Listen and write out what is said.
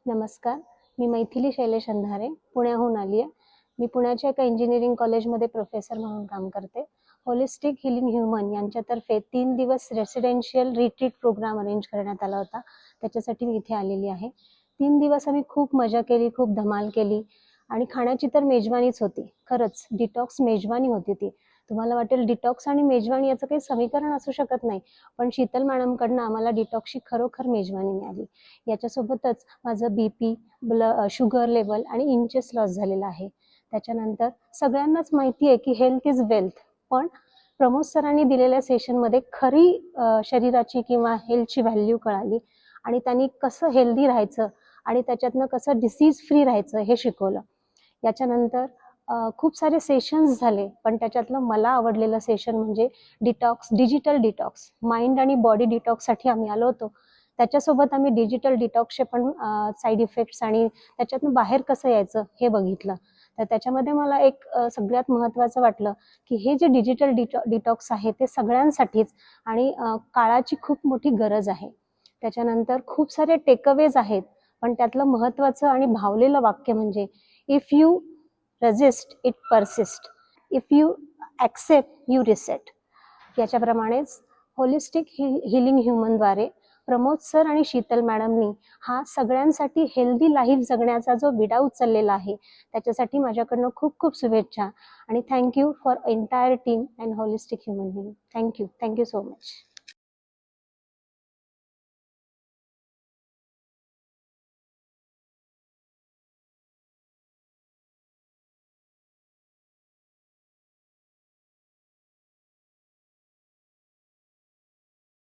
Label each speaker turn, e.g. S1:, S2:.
S1: नमस्कार, मी मैथिली शैलेश अंधारे पुण्याहून आली आहे. मी पुण्याच्या एका इंजिनिअरिंग कॉलेजमध्ये प्रोफेसर म्हणून काम करते. होलिस्टिक हिलिंग ह्युमन यांच्यातर्फे 3 दिवस रेसिडेन्शियल रिट्रीट प्रोग्राम अरेंज करण्यात आला होता. त्याच्यासाठी मी इथे आलेली आहे. 3 दिवस आम्ही खूप मजा केली, खूप धमाल केली आणि खाण्याची तर मेजवानीच होती. खरंच डिटॉक्स मेजवानी होती ती. तुम्हाला वाटेल डिटॉक्स आणि मेजवानी याचं काही समीकरण असू शकत नाही, पण शीतल मॅडमकडनं आम्हाला डिटॉक्सची खरोखर मेजवानी मिळाली. याच्यासोबतच माझं बीपी, शुगर लेवल आणि इंचेस लॉस झालेला आहे. त्याच्यानंतर सगळ्यांनाच माहिती आहे की हेल्थ इज वेल्थ, पण प्रमोद सरांनी दिलेल्या सेशनमध्ये खरी शरीराची किंवा हेल्थची व्हॅल्यू कळाली आणि त्यांनी कसं हेल्दी राहायचं आणि त्याच्यातनं कसं डिसीज फ्री राहायचं हे शिकवलं. याच्यानंतर खूप सारे सेशन्स झाले, पण त्याच्यातलं मला आवडलेलं सेशन म्हणजे डिटॉक्स, डिजिटल डिटॉक्स, माइंड आणि बॉडी डिटॉक्ससाठी आम्ही आलो होतो. त्याच्यासोबत आम्ही डिजिटल डिटॉक्सचे पण साईड इफेक्ट्स आणि त्याच्यातून बाहेर कसं यायचं हे बघितलं. तर त्याच्यामध्ये मला एक सगळ्यात महत्त्वाचं वाटलं की हे जे डिजिटल डिटॉक्स आहे ते सगळ्यांसाठीच आणि काळाची खूप मोठी गरज आहे. त्याच्यानंतर खूप सारे टेकअवेज आहेत, पण त्यातलं महत्त्वाचं आणि भावलेलं वाक्य म्हणजे if you resist it persist, if you accept you reset. याच्याप्रमाणेच होलिस्टिक हिलिंग ह्युमनद्वारे प्रमोद सर आणि शीतल मॅडमनी हा सगळ्यांसाठी हेल्दी लाईफ जगण्याचा जो विडा उचललेला आहे त्याच्यासाठी माझ्याकडनं खूप खूप शुभेच्छा आणि thank you for entire team and holistic human healing. Thank you so much.